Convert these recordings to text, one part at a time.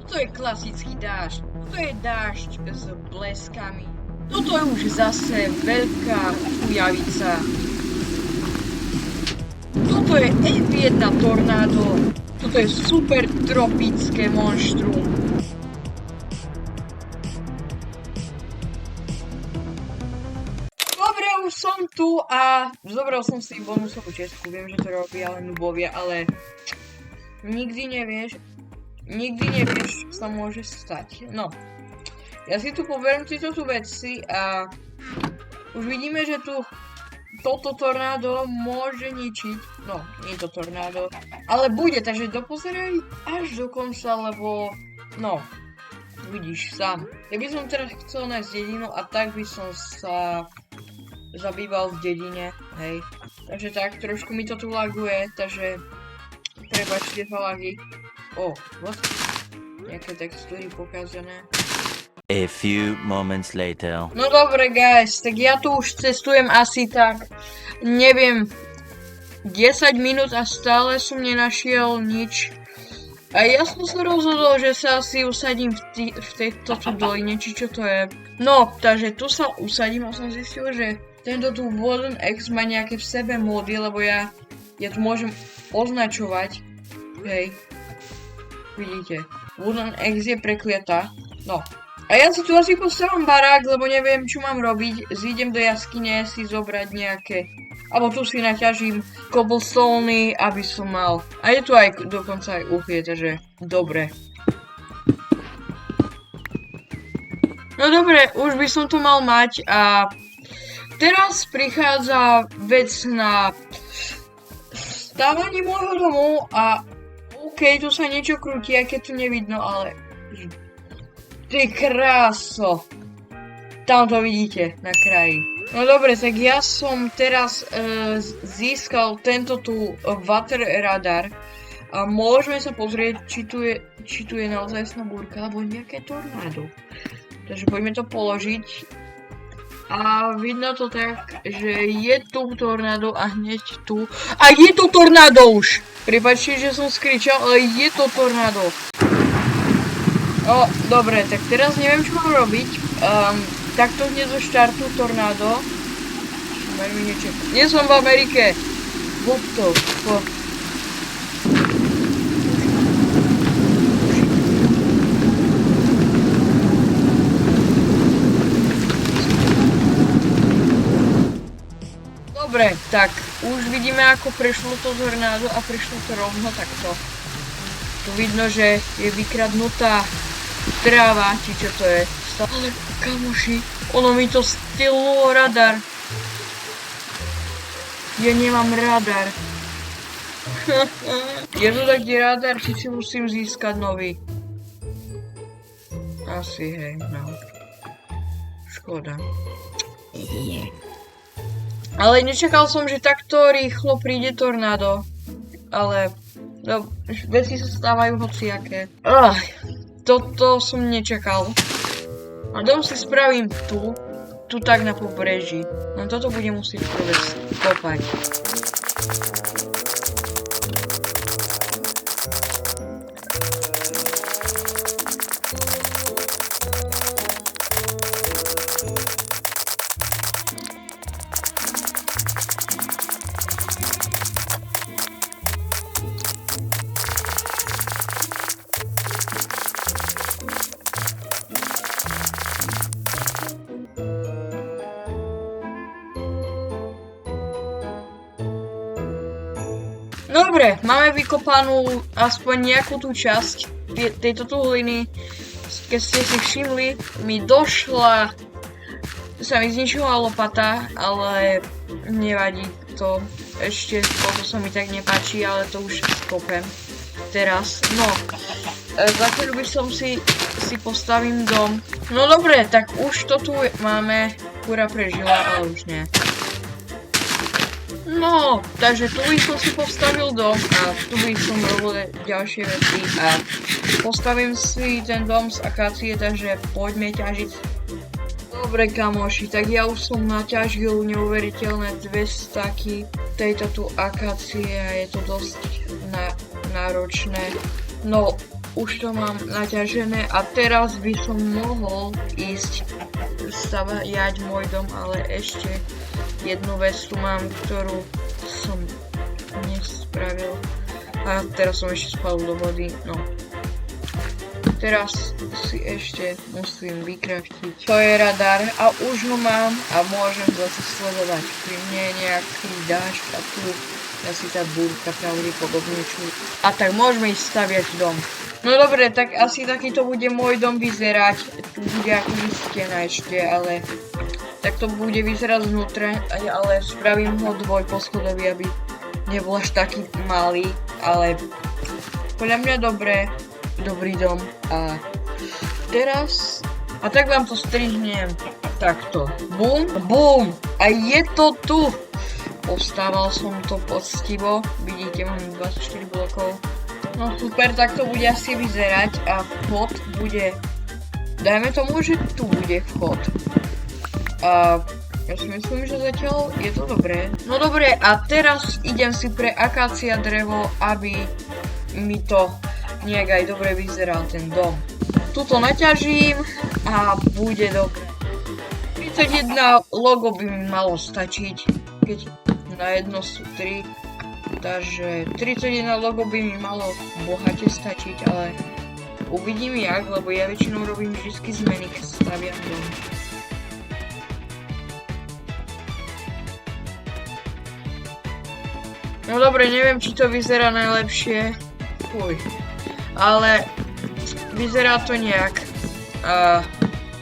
Toto je klasický dážď. Toto je dážď s bleskami. Toto je už zase veľká chujavica. Toto je F1 tornádo. Toto je super tropické monštrum. Dobre, už som tu a zobral som si bonusovú čestku. Viem, že to robia len nubovia, ale nikdy nevieš, čo sa môže stať. No, ja si tu poberiem tieto tu veci a už vidíme, že tu toto tornádo môže ničiť. No, nie je to tornádo, ale bude, takže dopozeraj až do konca, lebo no, vidíš sám. Ja by som teraz chcel nájsť dedinu a tak by som sa zabýval v dedine, hej. Takže tak, trošku mi to tu laguje, takže prepáčte za lagy. Nejaké textúry pokazané. A few moments later. No dobre guys, tak ja tu už cestujem asi tak, neviem, 10 minút a stále som nenašiel nič. A ja som sa rozhodol, že sa asi usadím v tejto tu doline, či čo to je. No, takže tu sa usadím a som zistil, že tento tu Wooden X má nejaké v sebe módy, lebo ja tu môžem označovať. Hej. Vidíte, Wooden X je prekliatá. No. A ja si tu asi postavím barák, lebo neviem, čo mám robiť. Zídem do jaskyne si zobrať nejaké... Alebo tu si naťažím cobblestone, aby som mal... A je tu aj dokonca aj uhlie, takže dobre. No dobre, už by som to mal mať a... Teraz prichádza vec na... stávanie môjho domu a... OK, tu sa niečo krúti, aj keď tu nevidno, ale... Ty kráso! Tam to vidíte, na kraji. No dobre, tak ja som teraz získal tento tu water radar. A môžeme sa pozrieť, či tu je naozaj búrka, alebo nejaké tornádo. Takže poďme to položiť. A vidno to tak, že je tu tornádo a hneď tu. A je to tornádo už! Prepáčte, že som skričal, ale je to tornádo. Dobre, tak teraz neviem, čo mám robiť. Takto hneď zo štartu tornádo. Nie som v Amerike. What the fuck? Dobre, tak už vidíme, ako prešlo to tornádo a prešlo to rovno takto. Tu vidno, že je vykradnutá tráva, či čo to je. Ale kamoši, ono mi to stilo radar. Ja nemám radar. Je to taký radar, či si musím získať nový. Asi, hej, no. Škoda. Ale nečakal som, že takto rýchlo príde tornádo. Ale no, veci sa stávajú hociaké. Toto som nečakal. A dom si spravím tu tak na pobreží. No toto budem musieť prvé kopať. Dobre, máme vykopanú aspoň nejakú tú časť tejto tu hliny. Keď ste si všimli, mi došla, sa mi zničila lopata, ale nevadí to. Ešte toto sa mi tak nepáči, ale to už skopem teraz. No, za chvíľu by som si postavím dom. No dobre, tak už to tu máme. Kura prežila, ale už nie. No, takže tu by som si postavil dom a tu by som robil ďalšie veci a postavím si ten dom z akácie, takže poďme ťažiť. Dobre kamoši, tak ja už som naťažil neuveriteľné 2 staky tejto tu akácie a je to dosť náročné. No, už to mám naťažené a teraz by som mohol ísť stavať môj dom, ale ešte jednu vec tu mám, ktorú som nespravil. A teraz som ešte spadol do vody, no. Teraz si ešte musím vykraftiť. To je radar a už ho mám a môžem zase sledovať. Pri mne je nejaký dážď a tu asi tá búrka pravdepodobne čuť. A tak môžeme ísť staviať dom. No dobre, tak asi takýto bude môj dom vyzerať. Tu bude akože stena ešte, ale tak to bude vyzerať znútra, ale spravím ho dvojposchodový, aby nebol až taký malý, ale podľa mňa dobrý dom. A teraz, a tak vám to strihnem takto. Bum, bum, a je to tu. Postával som to poctivo, vidíte, mám 24 blokov. No super, tak to bude asi vyzerať a vchod bude, dajme tomu, že tu bude vchod. A ja si myslím, že zatiaľ je to dobré. No dobre, a teraz idem si pre akácia drevo, aby mi to nejak aj dobre vyzeral ten dom. Tuto naťažím a bude dobre. 31 logo by mi malo stačiť, keď na jedno sú 3. Takže 31 logo by mi malo bohate stačiť, ale uvidím jak, lebo ja väčšinou robím vždy zmeny, keď staviam dom. No dobre, neviem, či to vyzerá najlepšie. Fuj. Ale vyzerá to nejak. A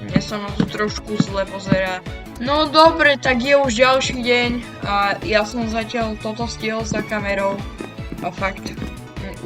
mne sa na to trošku zle pozerá. No dobre, tak je už ďalší deň a ja som zatiaľ toto stihol za kamerou. A fakt,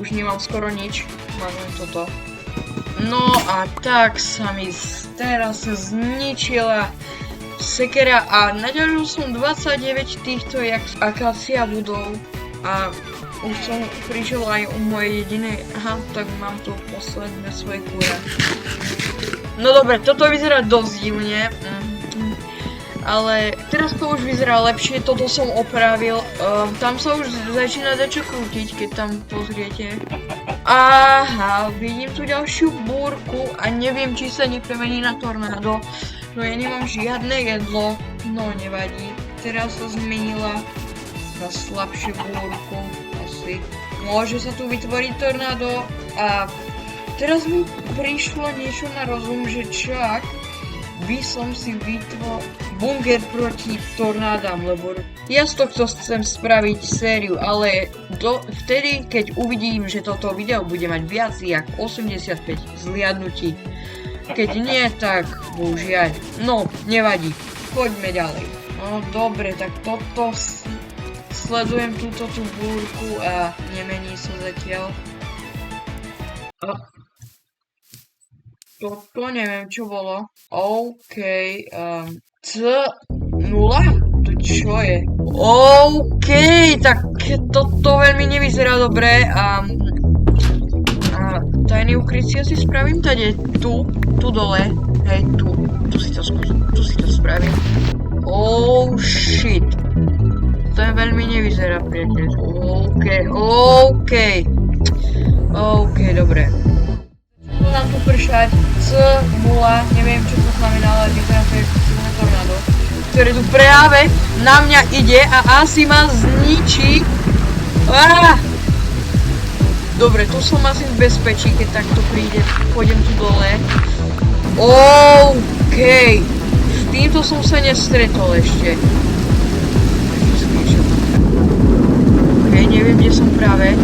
už nemám skoro nič. Mám len toto. No a tak sa mi teraz zničila sekera a naťažil som 29 týchto jak akácia budov. A už som prišiel aj u mojej jedinej, tak mám tu posledné svoje kúra. No dobre, toto vyzerá dosť divne, ale teraz to už vyzerá lepšie, toto som opravil, tam sa už začína dačo krútiť, keď tam pozriete. Aha, vidím tu ďalšiu búrku a neviem, či sa nepremení na tornádo, no ja nemám žiadne jedlo, no nevadí, teraz sa zmenila na slabšiu búrku, asi. Môže sa tu vytvoriť tornádo a teraz mi prišlo niečo na rozum, že čak by som si vytvoril bunker proti tornádam, lebo ja z tohto chcem spraviť sériu, ale vtedy, keď uvidím, že toto video bude mať viac jak 85 zliadnutí. Keď nie, tak bohužiaľ. No, nevadí. Poďme ďalej. No dobre, tak toto sledujem túto búrku a nemení sa zatiaľ. Toto neviem, čo bolo. OK, C0? To čo je? OK, tak toto veľmi nevyzerá dobre a tajný ukrytie si spravím tady, tu dole, hej, tu si to spravím. Oh shit. To je veľmi nevyzerá, priateľ. OK, dobre. Mám tu pršať C0, neviem čo to znamená, ale vyzerá to ako silné tornádo, ktoré tu práve na mňa ide a asi ma zničí. Dobre, tu som asi v bezpečí, keď takto príde, pôjdem tu dole. OK, s týmto som sa nestretol ešte. OK, neviem, kde som práve.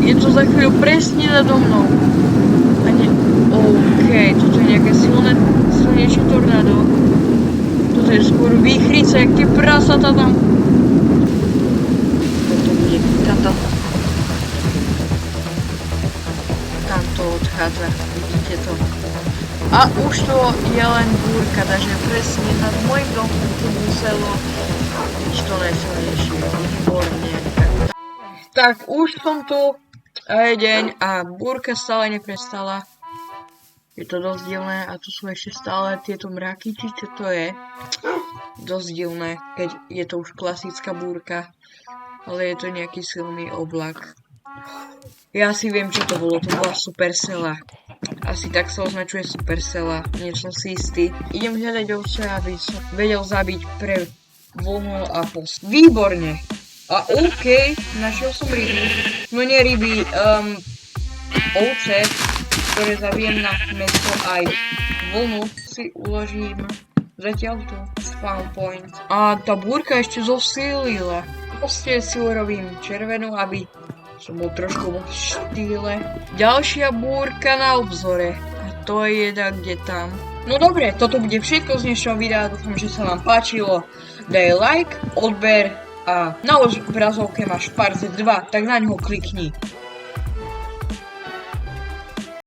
Je to za chvíľu presne nado mnou. A nie... OK, toto je nejaké silnejšie tornádo. Toto je skôr výchrica, jak tie prasatá tam. Toto bude tam to odchádza, vidíte to. A už to je len búrka, takže presne nad môjim domom to muselo byť to najsilnejšie. Výborne. Tak už som tu. A je deň a búrka stále neprestala. Je to dosť divné a tu sú ešte stále tieto mraky, či čo to je. Dosť divné, keď je to už klasická búrka, ale je to nejaký silný oblak. Ja si viem, čo to bolo. To bola Supercella. Asi tak sa označuje Supercella. Nie som si istý. Idem hľadať ovce, aby som vedel zabiť pre vlnu a post. Výborne. A OK, našiel som ryby. No nie ryby, ovce, ktoré zabijem na mäso aj vlnu si uložím zatiaľ tu spawn point. A tá búrka ešte zosílila. Proste si urobím červenú, aby som bol trošku v štýle. Ďalšia búrka na obzore. A to je kde tam. No dobre, toto bude všetko z dnešného videa. Dúfam, že sa vám páčilo. Daj like, odber a na obrazovke máš Parze 2, tak na ňo klikni.